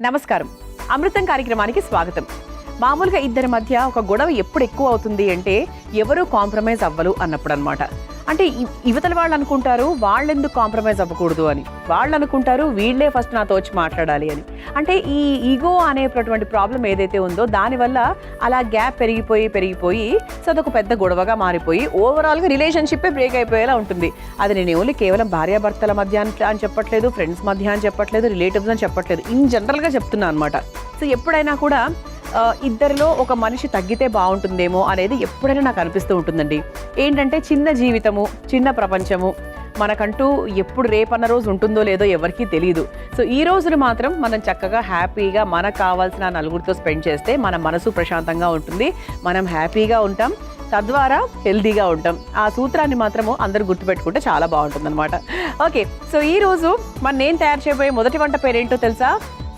నమస్కారం. అమృతం కార్యక్రమానికి స్వాగతం. మామూలుగా ఇద్దరి మధ్య ఒక గొడవ ఎప్పుడు ఎక్కువ అవుతుంది అంటే ఎవరు కాంప్రమైజ్ అవ్వరు అన్నప్పుడు అనమాట. అంటే యువతల వాళ్ళు అనుకుంటారు వాళ్ళెందుకు కాంప్రమైజ్ అవ్వకూడదు అని, వాళ్ళు అనుకుంటారు వీళ్ళే ఫస్ట్ నాతో వచ్చి మాట్లాడాలి అని. అంటే ఈ ఈగో అనేటటువంటి ప్రాబ్లం ఏదైతే ఉందో దానివల్ల అలా గ్యాప్ పెరిగిపోయి సో అదొక పెద్ద గొడవగా మారిపోయి ఓవరాల్గా రిలేషన్షిప్పే బ్రేక్ అయిపోయేలా ఉంటుంది. అది నేను ఓన్లీ కేవలం భార్యాభర్తల మధ్య అని చెప్పట్లేదు, ఫ్రెండ్స్ మధ్య అని చెప్పట్లేదు, రిలేటివ్స్ అని చెప్పట్లేదు, ఇన్ జనరల్గా చెప్తున్నాను అనమాట. సో ఎప్పుడైనా కూడా ఇద్దరిలో ఒక మనిషి తగ్గితే బాగుంటుందేమో అనేది ఎప్పుడైనా నాకు అనిపిస్తూ ఉంటుందండి. ఏంటంటే చిన్న జీవితము, చిన్న ప్రపంచము, మనకంటూ ఎప్పుడు రేపన్న రోజు ఉంటుందో లేదో ఎవరికీ తెలియదు. సో ఈ రోజును మాత్రం మనం చక్కగా హ్యాపీగా మనకు కావాల్సిన నలుగురితో స్పెండ్ చేస్తే మన మనసు ప్రశాంతంగా ఉంటుంది, మనం హ్యాపీగా ఉంటాం, తద్వారా హెల్తీగా ఉంటాం. ఆ సూత్రాన్ని మాత్రము అందరూ గుర్తుపెట్టుకుంటే చాలా బాగుంటుంది అనమాట. ఓకే, సో ఈరోజు నేను తయారు చేయబోయే మొదటి వంట పేరేంటో తెలుసా?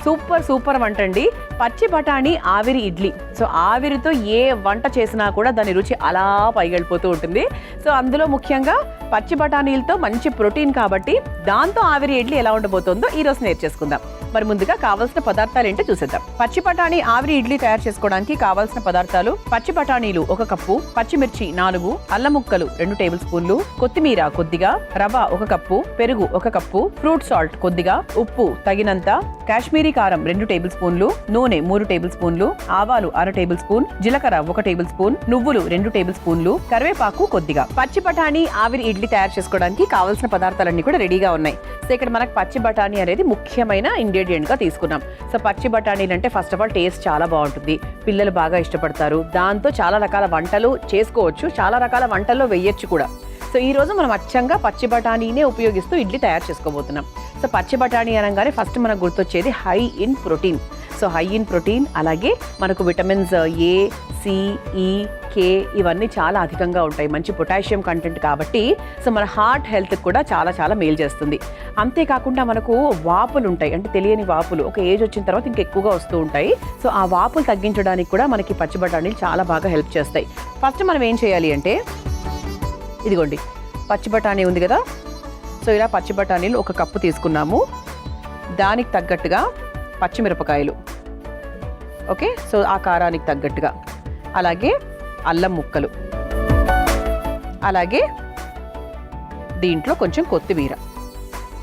సూపర్ వంట అండి, పచ్చి బఠానీ ఆవిరి ఇడ్లీ. సో ఆవిరితో ఏ వంట చేసినా కూడా దాని రుచి అలా పైగెళ్ళిపోతూ ఉంటుంది. సో అందులో ముఖ్యంగా పచ్చి బఠానీలతో మంచి ప్రోటీన్ కాబట్టి దాంతో ఆవిరి ఇడ్లీ ఎలా ఉండబోతుందో ఈరోజు నేర్చేసుకుందాం. మరి ముందుగా కావాల్సిన పదార్థాలు ఏంటో చూసేద్దాం. పచ్చి బఠానీ ఆవిరి ఇడ్లీ తయారు చేసుకోవడానికి కావాల్సిన పదార్థాలు: పచ్చి బఠానీలు 1 కప్పు, పచ్చిమిర్చి 4, అల్లం ముక్కలు 2 టేబుల్ స్పూన్లు, కొత్తిమీర కొద్దిగా, రవ్వ 1 కప్పు, పెరుగు 1 కప్పు, ఫ్రూట్ సాల్ట్ కొద్దిగా, ఉప్పు తగినంత, కాశ్మీరీ కారం 2 టేబుల్ స్పూన్లు, నూనె 3 టేబుల్ స్పూన్లు, ఆవాలు 1/2 టేబుల్ స్పూన్, జీలకర్ర 1 టేబుల్ స్పూన్, నువ్వులు 2 టేబుల్ స్పూన్లు, కరివేపాకు కొద్దిగా. పచ్చి బఠానీ ఆవిరి ఇడ్లీ తయారు చేసుకోవడానికి కావాల్సిన పదార్థాలన్నీ కూడా రెడీగా ఉన్నాయి. సో ఇక్కడ మనకు పచ్చి బఠానీ అనేది ముఖ్యమైన ఇంగ్రీడియంట్ గా తీసుకున్నాం. సో పచ్చి బఠానీలు అంటే ఫస్ట్ ఆఫ్ ఆల్ టేస్ట్ చాలా బాగుంటుంది, పిల్లలు బాగా ఇష్టపడతారు, దాంతో చాలా రకాల వంటలు చేసుకోవచ్చు, చాలా రకాల వంటల్లో వేయొచ్చు కూడా. సో ఈ రోజు మనం అచ్చంగా పచ్చి బఠానీనే ఉపయోగిస్తూ ఇడ్లీ తయారు చేసుకోబోతున్నాం. సో పచ్చి బఠానీ అనగానే ఫస్ట్ మనకు గుర్తొచ్చేది high in protein. So high in protein, అలాగే మనకు విటమిన్స్ ఏ, సి, ఈ, కే ఇవన్నీ చాలా అధికంగా ఉంటాయి, మంచి పొటాషియం కంటెంట్ కాబట్టి సో మన హార్ట్ హెల్త్కి కూడా చాలా చాలా మేలు చేస్తుంది. అంతేకాకుండా మనకు వాపులు ఉంటాయి, అంటే తెలియని వాపులు ఒక ఏజ్ వచ్చిన తర్వాత ఇంకా ఎక్కువగా వస్తూ ఉంటాయి. సో ఆ వాపులు తగ్గించడానికి కూడా మనకి పచ్చి బఠానీలు చాలా బాగా హెల్ప్ చేస్తాయి. ఫస్ట్ మనం ఏం చేయాలి అంటే, ఇదిగోండి పచ్చి బఠానీ ఉంది కదా, సో ఇలా పచ్చి బఠానీలు 1 కప్పు తీసుకున్నాము, దానికి తగ్గట్టుగా పచ్చిమిరపకాయలు, ఓకే, సో ఆ కారానికి తగ్గట్టుగా, అలాగే అల్లం ముక్కలు, అలాగే దీంట్లో కొంచెం కొత్తిమీర.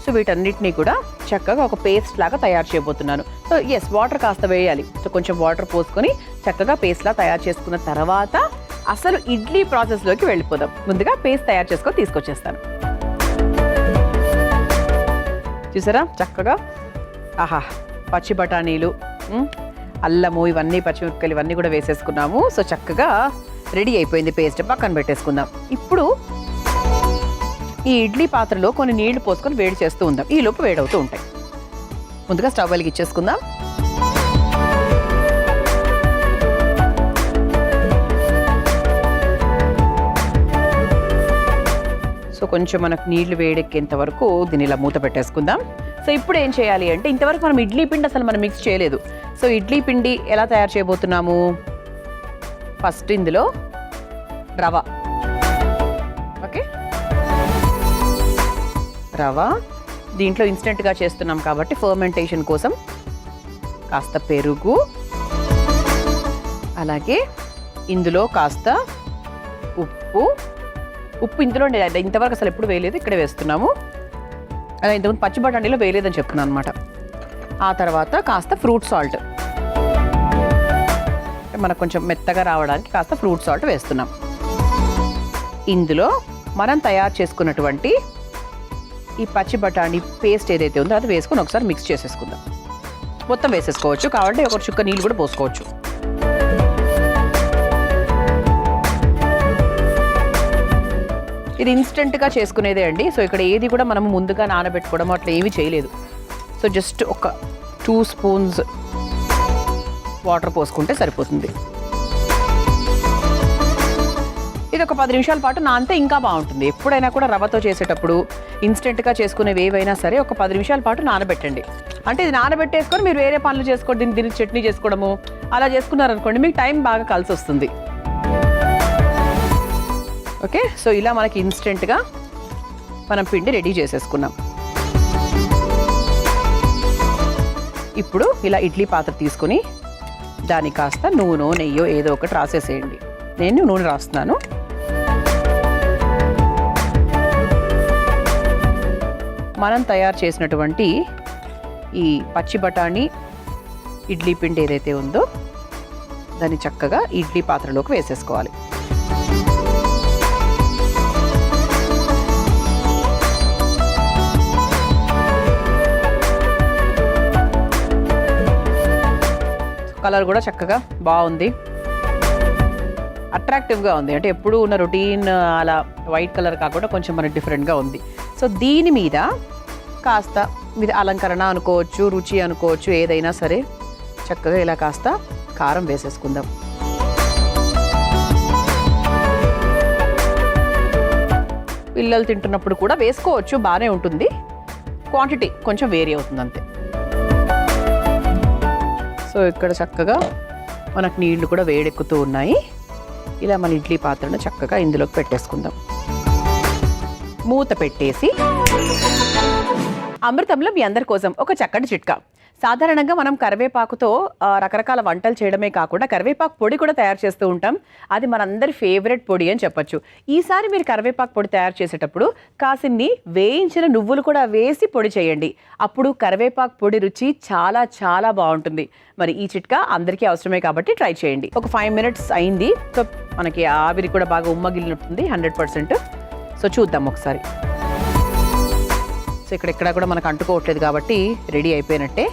సో వీటన్నిటినీ కూడా చక్కగా ఒక పేస్ట్ లాగా తయారు చేయబోతున్నాను. సో వాటర్ కాస్త వేయాలి. సో కొంచెం వాటర్ పోసుకొని చక్కగా పేస్ట్ లాగా తయారు చేసుకున్న తర్వాత అసలు ఇడ్లీ ప్రాసెస్లోకి వెళ్ళిపోదాం. ముందుగా పేస్ట్ తయారు చేసుకొని తీసుకొచ్చేస్తాను. చూసారా చక్కగా, ఆహా, పచ్చి బఠానీలు, అల్లము, ఇవన్నీ పచ్చిమిరపకాయలు ఇవన్నీ కూడా వేసేసుకున్నాము. సో చక్కగా రెడీ అయిపోయింది పేస్ట్, పక్కన పెట్టేసుకుందాం. ఇప్పుడు ఈ ఇడ్లీ పాత్రలో కొన్ని నీళ్లు పోసుకొని వేడి చేస్తూ ఉందాం. ఈ లోపు వేడవుతూ ఉంటాయి. ముందుగా స్టవ్ వెలిగించేసుకుందాం. సో కొంచెం మనకు నీళ్లు వేడెక్కేంత వరకు దీన్ని ఇలా మూత పెట్టేసుకుందాం. సో ఇప్పుడు ఏం చేయాలి అంటే, ఇంతవరకు మనం ఇడ్లీ పిండి అసలు మనం మిక్స్ చేయలేదు. సో ఇడ్లీ పిండి ఎలా తయారు చేయబోతున్నాము? ఫస్ట్ ఇందులో రవ, ఓకే, రవ, దీంట్లో ఇన్స్టెంట్గా చేస్తున్నాం కాబట్టి ఫర్మెంటేషన్ కోసం కాస్త పెరుగు, అలాగే ఇందులో కాస్త ఉప్పు ఇందులో ఇంతవరకు అసలు ఎప్పుడు వేయలేదు, ఇక్కడే వేస్తున్నాము. అలా ఇంతకుముందు పచ్చి బఠానీలో వేయలేదని చెప్తున్నాను అనమాట. ఆ తర్వాత కాస్త ఫ్రూట్ సాల్ట్, మనకు కొంచెం మెత్తగా రావడానికి కాస్త ఫ్రూట్ సాల్ట్ వేస్తున్నాం. ఇందులో మనం తయారు చేసుకున్నటువంటి ఈ పచ్చి బఠానీ పేస్ట్ ఏదైతే ఉందో అది వేసుకొని ఒకసారి మిక్స్ చేసేసుకుందాం. మొత్తం వేసేసుకోవచ్చు, కావాలంటే ఒక చుక్క నీళ్ళు కూడా పోసుకోవచ్చు. ఇది ఇన్స్టెంట్గా చేసుకునేదే అండి. సో ఇక్కడ ఏది కూడా మనం ముందుగా నానబెట్టుకోవడం అట్లా ఏమీ చేయలేదు. సో జస్ట్ ఒక 2 స్పూన్స్ వాటర్ పోసుకుంటే సరిపోతుంది. ఇది ఒక 10 నిమిషాల పాటు నానితే ఇంకా బాగుంటుంది. ఎప్పుడైనా కూడా రవ్వతో చేసేటప్పుడు ఇన్స్టెంట్గా చేసుకునేవి ఏవైనా సరే ఒక 10 నిమిషాల పాటు నానబెట్టండి. అంటే ఇది నానబెట్టేసుకొని మీరు వేరే పనులు చేసుకోండి, దీనికి చట్నీ చేసుకోవడము అలా చేసుకున్నారనుకోండి, మీకు టైం బాగా కలిసి వస్తుంది. ఓకే, సో ఇలా మనకి ఇన్స్టెంట్గా మనం పిండి రెడీ చేసేసుకున్నాం. ఇప్పుడు ఇలా ఇడ్లీ పాత్ర తీసుకొని దానికి కాస్త నూనె నెయ్యో ఏదో ఒకటి రాసేసేయండి. నేను నూనె రాస్తున్నాను. మనం తయారు చేసినటువంటి ఈ పచ్చి బఠానీ ఇడ్లీ పిండి ఏదైతే ఉందో దాన్ని చక్కగా ఇడ్లీ పాత్రలోకి వేసేసుకోవాలి. కలర్ కూడా చక్కగా బాగుంది, అట్రాక్టివ్గా ఉంది. అంటే ఎప్పుడు ఉన్న రొటీన్ అలా వైట్ కలర్ కాకుండా కొంచెం మనకి డిఫరెంట్గా ఉంది. సో దీని మీద కాస్త ఇది అలంకరణ అనుకోవచ్చు, రుచి అనుకోవచ్చు, ఏదైనా సరే చక్కగా ఇలా కాస్త కారం వేసేసుకుందాం. పిల్లలు తింటున్నప్పుడు కూడా వేసుకోవచ్చు, బాగానే ఉంటుంది. క్వాంటిటీ కొంచెం వేరీ అవుతుంది అంతే. సో ఇక్కడ చక్కగా మనకు నీళ్లు కూడా వేడెక్కుతూ ఉన్నాయి. ఇలా మన ఇడ్లీ పాత్రను చక్కగా ఇందులోకి పెట్టేసుకుందాం. మూత పెట్టేసి అమృతంలో మీ అందరి కోసం ఒక చక్కటి చిట్కా. సాధారణంగా మనం కరివేపాకుతో రకరకాల వంటలు చేయడమే కాకుండా కరివేపాకు పొడి కూడా తయారు చేస్తూ ఉంటాం. అది మనందరి ఫేవరెట్ పొడి అని చెప్పొచ్చు. ఈసారి మీరు కరివేపాకు పొడి తయారు చేసేటప్పుడు కాసిన్ని వేయించిన నువ్వులు కూడా వేసి పొడి చేయండి. అప్పుడు కరివేపాకు పొడి రుచి చాలా చాలా బాగుంటుంది. మరి ఈ చిట్కా అందరికీ అవసరమే కాబట్టి ట్రై చేయండి. ఒక 5 minutes అయింది. సో మనకి ఆవిరి కూడా బాగా ఉమ్మగిలినట్టుంది 100%. సో చూద్దాం ఒకసారి. సో ఇక్కడ కూడా మనకు అంటుకోవట్లేదు కాబట్టి రెడీ అయిపోయినట్టే.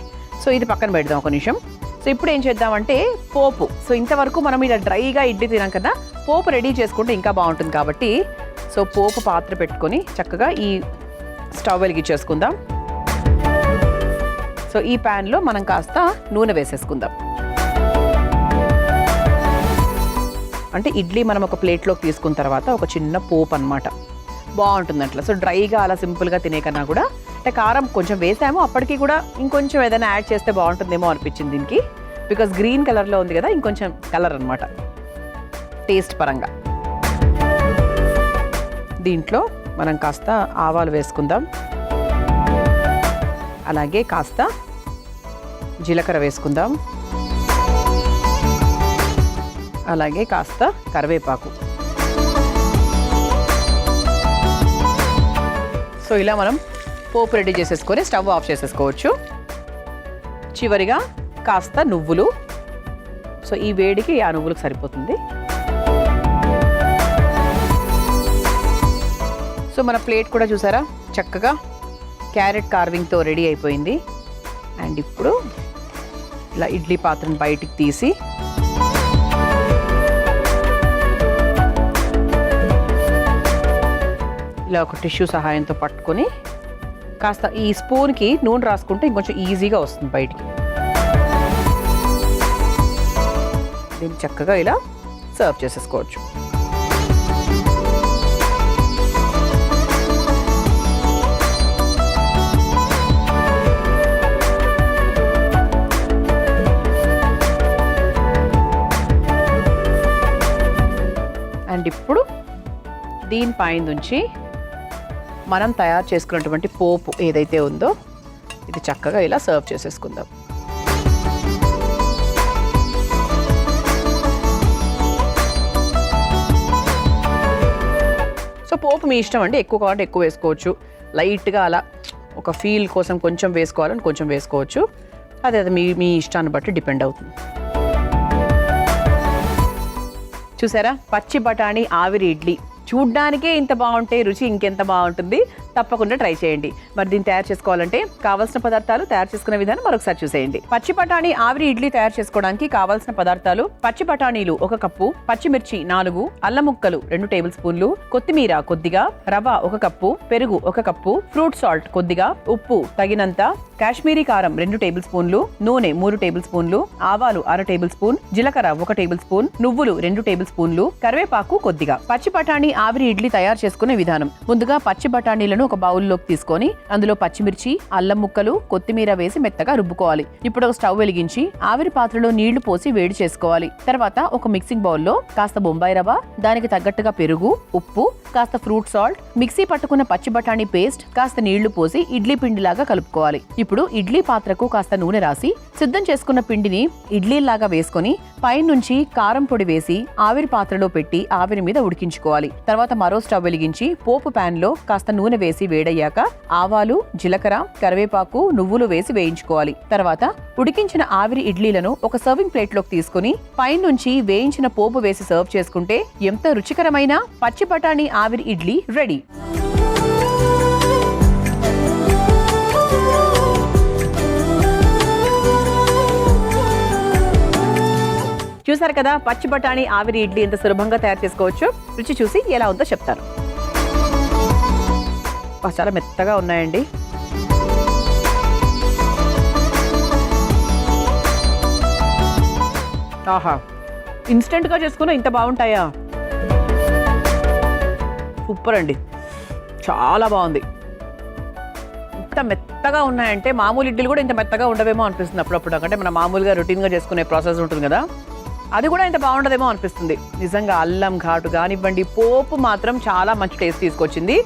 సో ఇది పక్కన పెడదాం ఒక నిమిషం. సో ఇప్పుడు ఏం చేద్దామంటే పోపు. సో ఇంతవరకు మనం ఇలా డ్రైగా ఇడ్లీ తినాం కదా, పోపు రెడీ చేసుకుంటే ఇంకా బాగుంటుంది కాబట్టి సో పోపు పాత్ర పెట్టుకొని చక్కగా ఈ స్టవ్ వెలిగించేసుకుందాం. సో ఈ ప్యాన్లో మనం కాస్త నూనె వేసేసుకుందాం. అంటే ఇడ్లీ మనం ఒక ప్లేట్లోకి తీసుకున్న తర్వాత ఒక చిన్న పోపు అన్నమాట, బాగుంటుంది అట్లా. సో డ్రైగా అలా సింపుల్గా తినే కన్నా కూడా అంటే కారం కొంచెం వేసాము, అప్పటికి కూడా ఇంకొంచెం ఏదైనా యాడ్ చేస్తే బాగుంటుందేమో అనిపించింది దీనికి. బికాస్ గ్రీన్ కలర్లో ఉంది కదా, ఇంకొంచెం కలర్ అనమాట టేస్ట్ పరంగా. దీంట్లో మనం కాస్త ఆవాలు వేసుకుందాం, అలాగే కాస్త జీలకర్ర వేసుకుందాం, అలాగే కాస్త కరివేపాకు. సో ఇలా మనం పోపు రెడీ చేసేసుకొని స్టవ్ ఆఫ్ చేసేసుకోవచ్చు. చివరిగా కాస్త నువ్వులు. సో ఈ వేడికి ఆ నువ్వులకు సరిపోతుంది. సో మన ప్లేట్ కూడా చూసారా చక్కగా క్యారెట్ కార్వింగ్తో రెడీ అయిపోయింది. అండ్ ఇప్పుడు ఇలా ఇడ్లీ పాత్రను బయటికి తీసి ఇలా ఒక టిష్యూ సహాయంతో పట్టుకొని కాస్త ఈ స్పూన్కి నూనె రాసుకుంటే ఇంకొంచెం ఈజీగా వస్తుంది బయటికి. దీన్ని చక్కగా ఇలా సర్వ్ చేసేసుకోవచ్చు. అండ్ ఇప్పుడు దీనిపైన నుంచి మనం తయారు చేసుకున్నటువంటి పోపు ఏదైతే ఉందో ఇది చక్కగా ఇలా సర్వ్ చేసేసుకుందాం. సో పోపు మీ ఇష్టం అండి, ఎక్కువ కావాలంటే ఎక్కువ వేసుకోవచ్చు, లైట్గా అలా ఒక ఫీల్ కోసం కొంచెం వేసుకోవాలని కొంచెం వేసుకోవచ్చు. అదే మీ ఇష్టాన్ని బట్టి డిపెండ్ అవుతుంది. చూసారా పచ్చి బఠానీ ఆవిరి ఇడ్లీ చూడ్డానికే ఇంత బాగుంటే రుచి ఇంకెంత బాగుంటుంది. తప్పకుండా ట్రై చేయండి. మరి దీన్ని తయారు చేసుకోవాలంటే కావాల్సిన పదార్థాలు, తయారు చేసుకునే విధానం మరొకసారి చూసేయండి. పచ్చి బఠానీ ఆవిరి ఇడ్లీ తయారు చేసుకోవడానికి కావాల్సిన పదార్థాలు: పచ్చి బఠానీలు 1 కప్పు, పచ్చిమిర్చి 4, అల్లం ముక్కలు 2 టేబుల్ స్పూన్లు, కొత్తిమీర కొద్దిగా, రవ 1 కప్పు, పెరుగు 1 కప్పు, ఫ్రూట్ సాల్ట్ కొద్దిగా, ఉప్పు తగినంత, కాశ్మీరీ కారం 2 టేబుల్ స్పూన్లు, నూనె 3 టేబుల్ స్పూన్లు, ఆవాలు 1/2 టేబుల్ స్పూన్, జీలకర్ర 1 టేబుల్ స్పూన్, నువ్వులు 2 టేబుల్ స్పూన్లు, కరివేపాకు కొద్దిగా. పచ్చి బఠానీ ఆవిరి ఇడ్లీ తయారు చేసుకునే విధానం. ముందుగా పచ్చి బఠానీలను ఒక బౌల్లోకి తీసుకొని అందులో పచ్చిమిర్చి, అల్లం ముక్కలు, కొత్తిమీర వేసి మెత్తగా రుబ్బుకోవాలి. ఇప్పుడు ఒక స్టవ్ వెలిగించి ఆవిరి పాత్రలో నీళ్లు పోసి వేడి చేసుకోవాలి. తర్వాత ఒక మిక్సింగ్ బౌల్లో కాస్త బొంబాయి రవ్వ, దానికి తగ్గట్టుగా పెరుగు, ఉప్పు, కాస్త ఫ్రూట్ సాల్ట్, మిక్సీ పట్టుకున్న పచ్చి బఠానీ పేస్ట్, కాస్త నీళ్లు పోసి ఇడ్లీ పిండిలాగా కలుపుకోవాలి. ఇప్పుడు ఇడ్లీ పాత్రకు కాస్త నూనె రాసి సిద్ధం చేసుకున్న పిండిని ఇడ్లీలాగా వేసుకొని పైనుంచి కారం పొడి వేసి ఆవిరి పాత్రలో పెట్టి ఆవిరి మీద ఉడికించుకోవాలి. తర్వాత మరో స్టవ్ వెలిగించి పోపు ప్యాన్ లో కాస్త నూనె వేసి వేడయ్యాక ఆవాలు, జీలకర్ర, కరివేపాకు, నువ్వులు వేసి వేయించుకోవాలి. తర్వాత ఉడికించిన ఆవిరి ఇడ్లీలను ఒక సర్వింగ్ ప్లేట్ లోకి తీసుకుని పైనుంచి వేయించిన పోపు వేసి సర్వ్ చేసుకుంటే ఎంత రుచికరమైన పచ్చి బఠానీ ఆవిరి ఇడ్లీ రెడీ. చూసారు కదా, పచ్చి బఠానీ ఆవిరి ఇడ్లీ ఎంత సులభంగా తయారు చేసుకోవచ్చు. రుచి చూసి ఎలా ఉందో చెప్తాను. చాలా మెత్తగా ఉన్నాయండి. ఆహా, ఇన్స్టెంట్గా చేసుకున్నా ఇంత బాగుంటాయా? సూపర్ అండి, చాలా బాగుంది. ఇంత మెత్తగా ఉన్నాయంటే మామూలు ఇడ్లీలు కూడా ఇంత మెత్తగా ఉండవేమో అనిపిస్తుంది అప్పుడప్పుడు. అంటే మనం మామూలుగా రొటీన్గా చేసుకునే ప్రాసెస్ ఉంటుంది కదా, అది కూడా ఇంత బాగుండదేమో అనిపిస్తుంది. నిజంగా అల్లం ఘాటు కానివ్వండి, పోపు మాత్రం చాలా మంచి టేస్ట్ తీసుకొచ్చింది.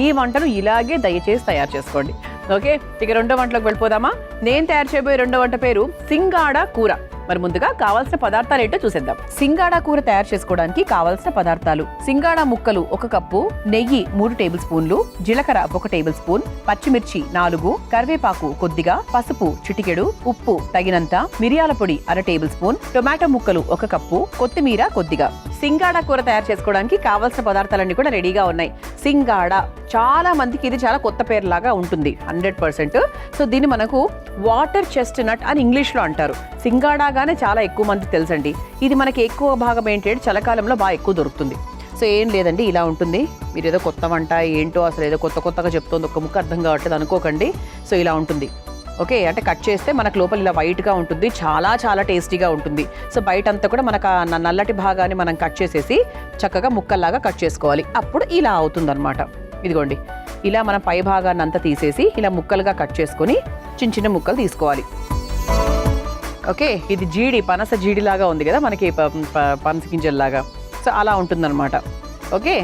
ఈ వంటను ఇలాగే దయచేసి తయారు చేసుకోండి. ఓకే, ఇక రెండో వంటలోకి వెళ్ళిపోదామా? నేను తయారు చేయబోయే రెండో వంట పేరు సింగాడ కూర. మరి ముందుగా కావాల్సిన పదార్థాలు ఏంటో చూసేద్దాం. సింగాడా కూర తయారు చేసుకోవడానికి కావాల్సిన పదార్థాలు: సింగాడా ముక్కలు 1 కప్పు, నెయ్యి 3 టేబుల్ స్పూన్లు, జీలకర్ర 1 టేబుల్ స్పూన్, పచ్చిమిర్చి 4, కరివేపాకు కొద్దిగా, పసుపు చిటికెడు, ఉప్పు తగినంత, మిరియాల పొడి 1/2 టేబుల్ స్పూన్, టొమాటో ముక్కలు 1 కప్పు, కొత్తిమీర కొద్దిగా. సింగాడా కూర తయారు చేసుకోవడానికి కావాల్సిన పదార్థాలన్నీ కూడా రెడీగా ఉన్నాయి. సింగాడా చాలా మందికి ఇది చాలా కొత్త పేరులాగా ఉంటుంది 100%. సో దీన్ని మనకు వాటర్ చెస్ట్నట్ అని ఇంగ్లీష్లో అంటారు. సింగాడాగానే చాలా ఎక్కువ మందికి తెలుసండి. ఇది మనకి ఎక్కువ భాగం ఏంటంటే చలికాలంలో బాగా ఎక్కువ దొరుకుతుంది. సో ఏం లేదండి, ఇలా ఉంటుంది. మీరు ఏదో కొత్త వంట ఏంటో అసలు ఏదో కొత్తగా చెప్తుంది, ఒక్క ముక్క అర్థం కావట్లేదు అనుకోకండి. సో ఇలా ఉంటుంది. ఓకే, అంటే కట్ చేస్తే మనకు లోపల ఇలా వైట్గా ఉంటుంది, చాలా చాలా టేస్టీగా ఉంటుంది. సో బయట అంతా కూడా మనకు నల్లటి భాగాన్ని మనం కట్ చేసేసి చక్కగా ముక్కల్లాగా కట్ చేసుకోవాలి. అప్పుడు ఇలా అవుతుందన్నమాట. ఇదిగోండి, ఇలా మనం పై భాగాన్ని అంతా తీసేసి ఇలా ముక్కలుగా కట్ చేసుకొని చిన్న చిన్న ముక్కలు తీసుకోవాలి. ఓకే, ఇది జీడి, పనస జీడిలాగా ఉంది కదా మనకి, పనస గింజల్లాగా. సో అలా ఉంటుందన్నమాట. ఓకే,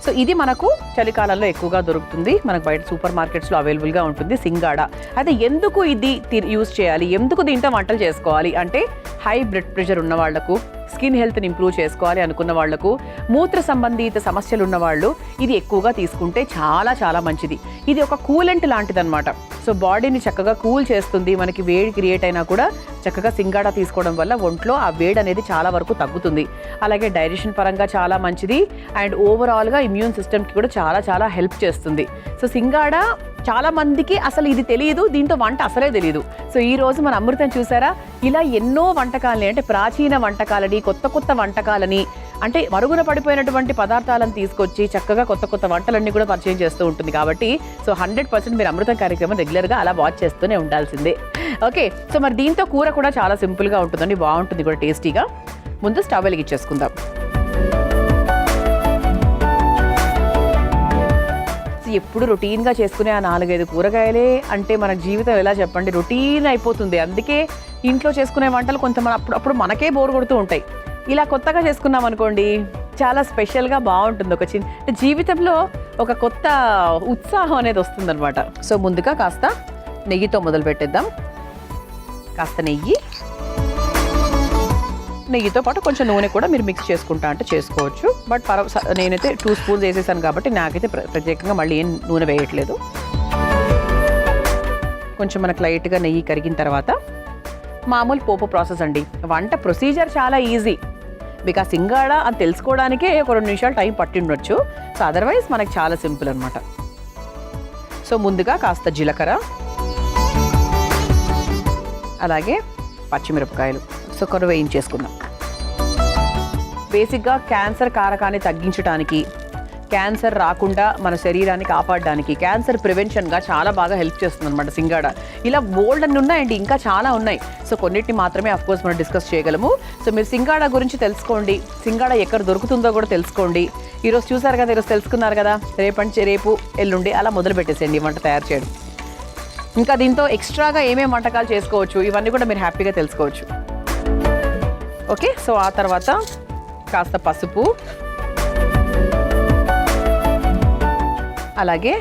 సో ఇది మనకు చలికాలంలో ఎక్కువగా దొరుకుతుంది. మనకు బయట సూపర్ మార్కెట్స్లో అవైలబుల్గా ఉంటుంది సింగాడా. అయితే ఎందుకు ఇది యూజ్ చేయాలి, ఎందుకు దీంట్లో వంటలు చేసుకోవాలి అంటే, హై బ్లడ్ ప్రెషర్ ఉన్న వాళ్లకు, స్కిన్ హెల్త్ని ఇంప్రూవ్ చేసుకోవాలి అనుకున్న వాళ్లకు, మూత్ర సంబంధిత సమస్యలు ఉన్నవాళ్ళు ఇది ఎక్కువగా తీసుకుంటే చాలా చాలా మంచిది. ఇది ఒక కూలెంట్ లాంటిదన్నమాట. సో బాడీని చక్కగా కూల్ చేస్తుంది. మనకి వేడి క్రియేట్ అయినా కూడా చక్కగా సింగాడా తీసుకోవడం వల్ల ఒంట్లో ఆ వేడి అనేది చాలా వరకు తగ్గుతుంది. అలాగే డైజెషన్ పరంగా చాలా మంచిది. అండ్ ఓవరాల్గా ఇమ్యూన్ సిస్టమ్కి కూడా చాలా చాలా హెల్ప్ చేస్తుంది. సో సింగాడా చాలా మందికి అసలు ఇది తెలియదు, దీంతో వంట అసలే తెలియదు. సో ఈ రోజు మన అమృతం చూసారా, ఇలా ఎన్నో వంటకాలని, అంటే ప్రాచీన వంటకాలని, కొత్త వంటకాలని, అంటే మరుగున పడిపోయినటువంటి పదార్థాలను తీసుకొచ్చి చక్కగా కొత్త వంటలన్నీ కూడా పరిచయం చేస్తూ ఉంటుంది. కాబట్టి సో 100% మీరు అమృతం కార్యక్రమం రెగ్యులర్గా అలా వాచ్ చేస్తూనే ఉండాల్సిందే. ఓకే, సో మరి దీంతో కూర కూడా చాలా సింపుల్గా ఉంటుందండి, బాగుంటుంది కూడా టేస్టీగా. ముందు స్టవ్ వెలిగించేసుకుందాం. ఎప్పుడు రొటీన్గా చేసుకునే ఆ 4-5 కూరగాయలే అంటే మన జీవితం ఎలా చెప్పండి, రొటీన్ అయిపోతుంది. అందుకే ఇంట్లో చేసుకునే వంటలు కొంతమంది అప్పుడు మనకే బోర్ కొడుతూ ఉంటాయి. ఇలా కొత్తగా చేసుకున్నాం అనుకోండి, చాలా స్పెషల్గా బాగుంటుంది. ఒక చిన్న జీవితంలో ఒక కొత్త ఉత్సాహం అనేది వస్తుందన్నమాట. సో ముందుగా కాస్త నెయ్యితో మొదలు పెట్టేద్దాం. కాస్త నెయ్యితో పాటు కొంచెం నూనె కూడా మీరు మిక్స్ చేసుకుంటా అంటే చేసుకోవచ్చు. బట్ నేనైతే 2 స్పూన్స్ వేసేసాను కాబట్టి నాకైతే ప్రత్యేకంగా మళ్ళీ ఏం నూనె వేయట్లేదు. కొంచెం మనకు లైట్గా నెయ్యి కరిగిన తర్వాత మామూలు పోపు ప్రాసెస్ అండి. వంట ప్రొసీజర్ చాలా ఈజీ. బికాస్ సింగాడా అని తెలుసుకోవడానికే ఒక 2 నిమిషాలు టైం పట్టి ఉండొచ్చు. సో అదర్వైజ్ మనకు చాలా సింపుల్ అనమాట. సో ముందుగా కాస్త జీలకర్ర, అలాగే పచ్చిమిరపకాయలు సో కొర వేయించేసుకుందాం. బేసిక్గా క్యాన్సర్ కారకాన్ని తగ్గించడానికి, క్యాన్సర్ రాకుండా మన శరీరాన్ని కాపాడడానికి, క్యాన్సర్ ప్రివెన్షన్గా చాలా బాగా హెల్ప్ చేస్తుంది అనమాట సింగాడా. ఇలా బోల్డ్ అన్ని ఉన్నాయండి, ఇంకా చాలా ఉన్నాయి. సో కొన్నిటిని మాత్రమే అఫ్కోర్స్ మనం డిస్కస్ చేయగలము. సో మీరు సింగాడా గురించి తెలుసుకోండి, సింగాడా ఎక్కడ దొరుకుతుందో కూడా తెలుసుకోండి. ఈరోజు చూసారు కదా, ఈరోజు తెలుసుకున్నారు కదా, రేపు ఎల్లుండి అలా మొదలు పెట్టేసేయండి ఈ వంట తయారు చేయడం. ఇంకా దీంతో ఎక్స్ట్రాగా ఏమేమి వంటకాలు చేసుకోవచ్చు ఇవన్నీ కూడా మీరు హ్యాపీగా తెలుసుకోవచ్చు. ఓకే, సో ఆ తర్వాత కాస్త పసుపు, అలాగే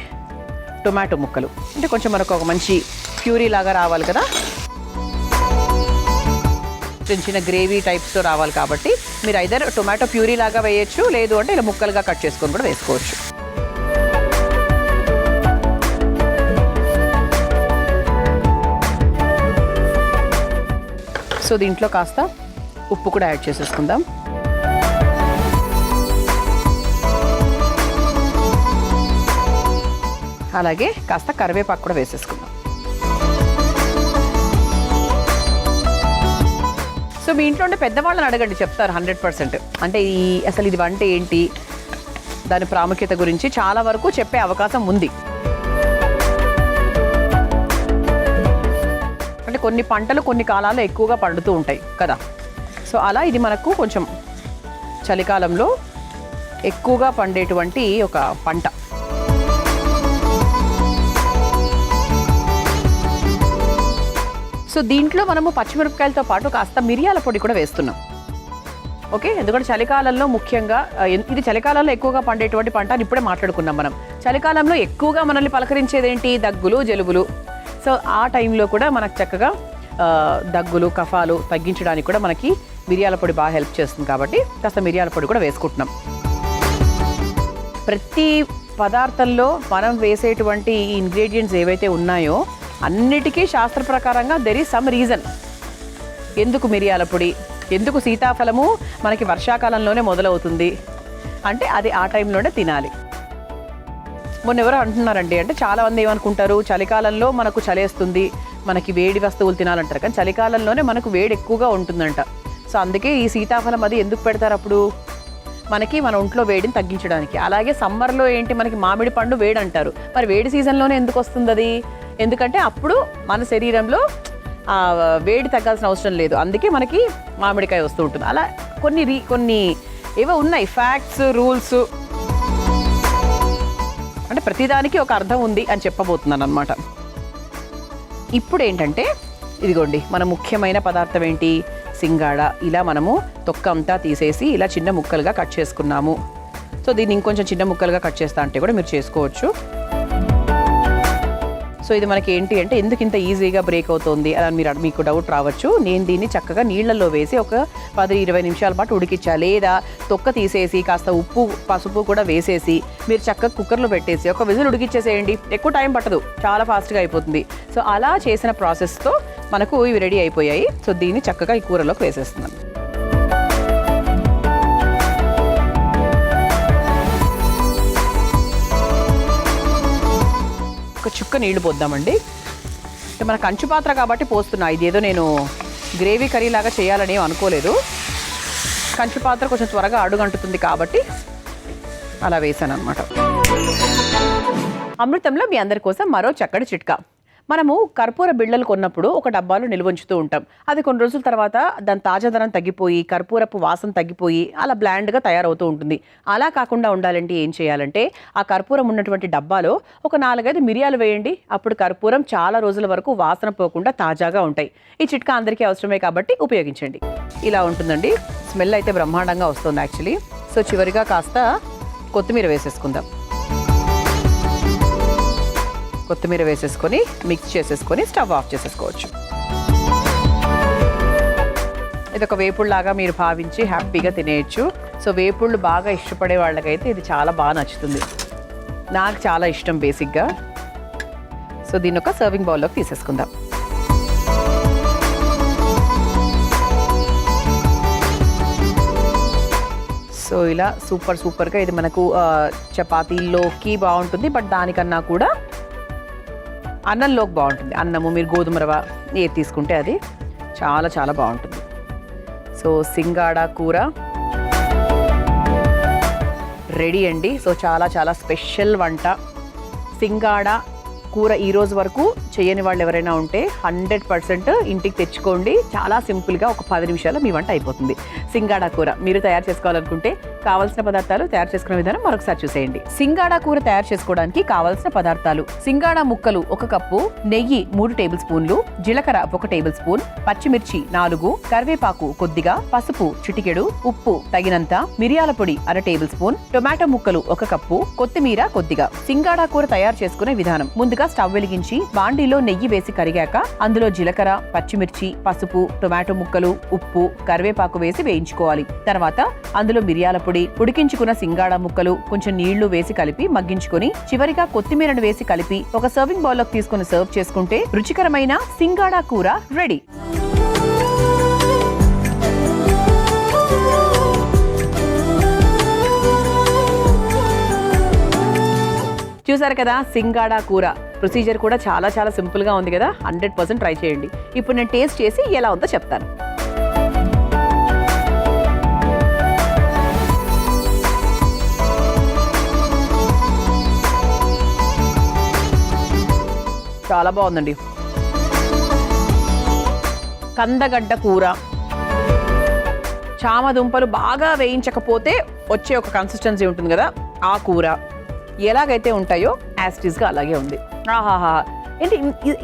టొమాటో ముక్కలు, అంటే కొంచెం మనకు ఒక మంచి ప్యూరీ లాగా రావాలి కదా, చిన్న చిన్న గ్రేవీ టైప్స్తో రావాలి కాబట్టి మీరు ఐదర్ టొమాటో ప్యూరీ లాగా వేయచ్చు, లేదు అంటే ఇలా ముక్కలుగా కట్ చేసుకొని కూడా వేసుకోవచ్చు. సో దీంట్లో కాస్త ఉప్పు కూడా యాడ్ చేసేసుకుందాం. అలాగే కాస్త కరివేపాకు కూడా వేసేసుకుందాం. సో మీ ఇంట్లో ఉండే పెద్దవాళ్ళని అడగండి, చెప్తారు 100%. అంటే అసలు ఇది వంట ఏంటి, దాని ప్రాముఖ్యత గురించి చాలా వరకు చెప్పే అవకాశం ఉంది. అంటే కొన్ని పంటలు కొన్ని కాలాల్లో ఎక్కువగా పండుతూ ఉంటాయి కదా, సో అలా ఇది మనకు కొంచెం చలికాలంలో ఎక్కువగా పండేటువంటి ఒక పంట. సో దీంట్లో మనము పచ్చిమిరపకాయలతో పాటు కాస్త మిరియాల పొడి కూడా వేస్తున్నాం. ఓకే, ఎందుకంటే చలికాలంలో ముఖ్యంగా ఇది చలికాలంలో ఎక్కువగా పండేటువంటి పంట అని ఇప్పుడే మాట్లాడుకున్నాం మనం. చలికాలంలో ఎక్కువగా మనల్ని పలకరించేది ఏంటి, దగ్గులు జలుబులు. సో ఆ టైంలో కూడా మనకు చక్కగా దగ్గులు కఫాలు తగ్గించడానికి కూడా మనకి మిరియాల పొడి బాగా హెల్ప్ చేస్తుంది కాబట్టి కాస్త మిరియాల పొడి కూడా వేసుకుంటున్నాం. ప్రతి పదార్థంలో మనం వేసేటువంటి ఈ ఇంగ్రీడియంట్స్ ఏవైతే ఉన్నాయో అన్నిటికీ శాస్త్ర ప్రకారంగా దెర్ ఈజ్ సమ్ రీజన్. ఎందుకు మిరియాల పొడి, ఎందుకు సీతాఫలము మనకి వర్షాకాలంలోనే మొదలవుతుంది అంటే అది ఆ టైంలోనే తినాలి. మొన్న ఎవరో అంటున్నారండి, అంటే చాలామంది ఏమనుకుంటారు, చలికాలంలో మనకు చలేస్తుంది, మనకి వేడి వస్తువులు తినాలంటారు, కానీ చలికాలంలోనే మనకు వేడి ఎక్కువగా ఉంటుందంట. సో అందుకే ఈ సీతాఫలం అది ఎందుకు పెడతారు అప్పుడు, మనకి మన ఒంట్లో వేడిని తగ్గించడానికి. అలాగే సమ్మర్లో ఏంటి మనకి మామిడి పండు వేడి అంటారు, మరి వేడి సీజన్లోనే ఎందుకు వస్తుంది అది, ఎందుకంటే అప్పుడు మన శరీరంలో వేడి తగ్గాల్సిన అవసరం లేదు, అందుకే మనకి మామిడికాయ వస్తూ ఉంటుంది. అలా కొన్ని ఏవో ఉన్నాయి ఫ్యాక్ట్స్ రూల్స్, అంటే ప్రతిదానికి ఒక అర్థం ఉంది అని చెప్పబోతున్నాను అనమాట. ఇప్పుడు ఏంటంటే ఇదిగోండి మన ముఖ్యమైన పదార్థం ఏంటి, సింగాడ. ఇలా మనము తొక్క అంతా తీసేసి ఇలా చిన్న ముక్కలుగా కట్ చేసుకున్నాము. సో దీన్ని ఇంకొంచెం చిన్న ముక్కలుగా కట్ చేస్తా అంటే కూడా మీరు చేసుకోవచ్చు. సో ఇది మనకి ఏంటి అంటే ఎందుకు ఇంత ఈజీగా బ్రేక్ అవుతుంది అని మీకు డౌట్ రావచ్చు. నేను దీన్ని చక్కగా నీళ్ళల్లో వేసి ఒక 10-20 నిమిషాల పాటు ఉడికించా, లేదా తొక్క తీసేసి కాస్త ఉప్పు పసుపు కూడా వేసేసి మీరు చక్కగా కుక్కర్లో పెట్టేసి ఒక విజిల్ ఉడికిచ్చేసేయండి. ఎక్కువ టైం పట్టదు, చాలా ఫాస్ట్గా అయిపోతుంది. సో అలా చేసిన ప్రాసెస్తో మనకు ఇవి రెడీ అయిపోయాయి. సో దీన్ని చక్కగా ఈ కూరలోకి వేసేస్తున్నాను. ఒక చుక్క నీళ్లు పోద్దామండి. అంటే మన కంచు పాత్ర కాబట్టి పోస్తున్నా, ఇదేదో నేను గ్రేవీ కర్రీ లాగా చేయాలని అనుకోలేదు. కంచు పాత్ర కొంచెం త్వరగా అడుగంటుతుంది కాబట్టి అలా వేసాను అనమాట. అమృతంలో మీ అందరి కోసం మరో చక్కటి చిట్కా. మనము కర్పూర బిళ్ళలు కొన్నప్పుడు ఒక డబ్బాలో నిల్వ ఉంచుతూ ఉంటాం. అది కొన్ని రోజుల తర్వాత దాని తాజాదనం తగ్గిపోయి కర్పూరపు వాసన తగ్గిపోయి అలా బ్లాండ్గా తయారవుతూ ఉంటుంది. అలా కాకుండా ఉండాలంటే ఏం చేయాలంటే ఆ కర్పూరం ఉన్నటువంటి డబ్బాలో ఒక 4-5 మిరియాలు వేయండి. అప్పుడు కర్పూరం చాలా రోజుల వరకు వాసన పోకుండా తాజాగా ఉంటాయి. ఈ చిట్కా అందరికీ అవసరమే కాబట్టి ఉపయోగించండి. ఇలా ఉంటుందండి. స్మెల్ అయితే బ్రహ్మాండంగా వస్తుంది యాక్చువల్లీ. సో చివరిగా కాస్త కొత్తిమీర వేసేసుకుందాం. కొత్తిమీర వేసేసుకొని మిక్స్ చేసేసుకొని స్టవ్ ఆఫ్ చేసేసుకోవచ్చు. ఇది ఒక వేపుడులాగా మీరు భావించి హ్యాపీగా తినేయచ్చు. సో వేపుళ్ళు బాగా ఇష్టపడే వాళ్ళకైతే ఇది చాలా బాగా నచ్చుతుంది. నాకు చాలా ఇష్టం బేసిక్గా. సో దీన్ని ఒక సర్వింగ్ బౌల్లోకి తీసేసుకుందాం. సో ఇలా సూపర్గా ఇది మనకు చపాతీల్లోకి బాగుంటుంది, బట్ దానికన్నా కూడా అన్నంలోకి బాగుంటుంది. అన్నము మీరు గోధుమ రవ్వ ఏది తీసుకుంటే అది చాలా బాగుంటుంది. సో సింగాడ కూర రెడీ అండి. సో చాలా స్పెషల్ వంట సింగాడ కూర. ఈరోజు వరకు చేయని వాళ్ళు ఎవరైనా ఉంటే 100% ఇంటికి తెచ్చుకోండి. చాలా సింపుల్గా ఒక 10 నిమిషాల్లో మీ వంట అయిపోతుంది. సింగాడ కూర మీరు తయారు చేసుకోవాలనుకుంటే కావాల్సిన పదార్థాలు తయారు చేసుకునే విధానం మరొకసారి చూసేయండి. సింగాడా కూర తయారు చేసుకోవడానికి కావాల్సిన పదార్థాలు: సింగాడా ముక్కలు 1 కప్పు, నెయ్యి 3 టేబుల్ స్పూన్లు, జీలకర్ర 1 టేబుల్ స్పూన్, పచ్చిమిర్చి 4, కరివేపాకు కొద్దిగా, పసుపు చిటికెడు, ఉప్పు తగినంత, మిరియాల పొడి 1/2 టేబుల్ స్పూన్, టొమాటో ముక్కలు 1 కప్పు, కొత్తిమీర కొద్దిగా. సింగాడా కూర తయారు చేసుకునే విధానం: ముందుగా స్టవ్ వెలిగించి బాండీలో నెయ్యి వేసి కరిగాక అందులో జీలకర్ర, పచ్చిమిర్చి, పసుపు, టొమాటో ముక్కలు, ఉప్పు, కరివేపాకు వేసి వేయించుకోవాలి. తర్వాత అందులో మిరియాల పొడి, ఉడికించుకున్న సింగాడా ముక్కలు, కొంచెం నీళ్లు వేసి కలిపి మగ్గించుకొని చివరిగా కొత్తిమీరను వేసి కలిపి ఒక సర్వింగ్ బౌల్ లోకి తీసుకుని సర్వ్ చేసుకుంటే రుచికరమైన సింగాడా కూర రెడీ. చూసారు కదా సింగాడా కూర. ప్రొసీజర్ కూడా చాలా చాలా సింపుల్ గా ఉంది కదా. 100% ట్రై చేయండి. ఇప్పుడు నేను టేస్ట్ చేసి ఎలా ఉందో చెప్తాను. చాలా బాగుందండి. కందగడ్డ కూర, చామదుంపలు బాగా వేయించకపోతే వచ్చే ఒక కన్సిస్టెన్సీ ఉంటుంది కదా, ఆ కూర ఎలాగైతే ఉంటాయో యాస్టీస్గా అలాగే ఉంది. ఆహాహా, ఏంటి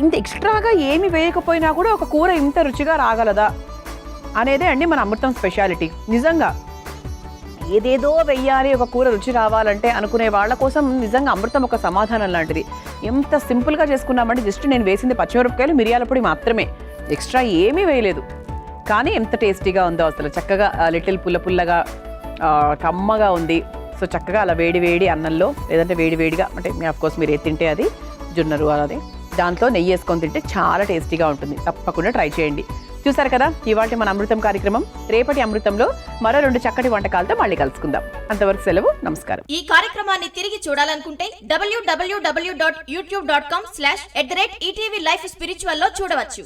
ఇంత ఎక్స్ట్రాగా ఏమి వేయకపోయినా కూడా ఒక కూర ఇంత రుచిగా రాగలదా అనేదే అండి మన అమృతం స్పెషాలిటీ. నిజంగా ఏదేదో వెయ్యాలి ఒక కూర రుచి రావాలంటే అనుకునే వాళ్ళ కోసం నిజంగా అమృతం ఒక సమాధానం లాంటిది. ఎంత సింపుల్గా చేసుకున్నామంటే జస్ట్ నేను వేసింది పచ్చిమిరపకాయలు, మిరియాల పొడి మాత్రమే, ఎక్స్ట్రా ఏమీ వేయలేదు. కానీ ఎంత టేస్టీగా ఉందో అసలు. చక్కగా లిటిల్ పుల్లగా కమ్మగా ఉంది. సో చక్కగా అలా వేడి వేడి అన్నంలో, లేదంటే వేడి వేడిగా అంటే ఆఫ్కోర్స్ మీరు ఏది తింటే అది, జొన్నరు అలాగే దాంట్లో నెయ్యి వేసుకొని తింటే చాలా టేస్టీగా ఉంటుంది. తప్పకుండా ట్రై చేయండి. చూసారు కదా ఇవాళ మన అమృతం కార్యక్రమం. రేపటి అమృతంలో మరో 2 చక్కటి వంటకాలతో మళ్ళీ కలుసుకుందాం. అంతవరకు సెలవు, నమస్కారం. ఈ కార్యక్రమాన్ని తిరిగి చూడాలనుకుంటే www.youtube.com/ETV Life Spiritual లో చూడవచ్చు.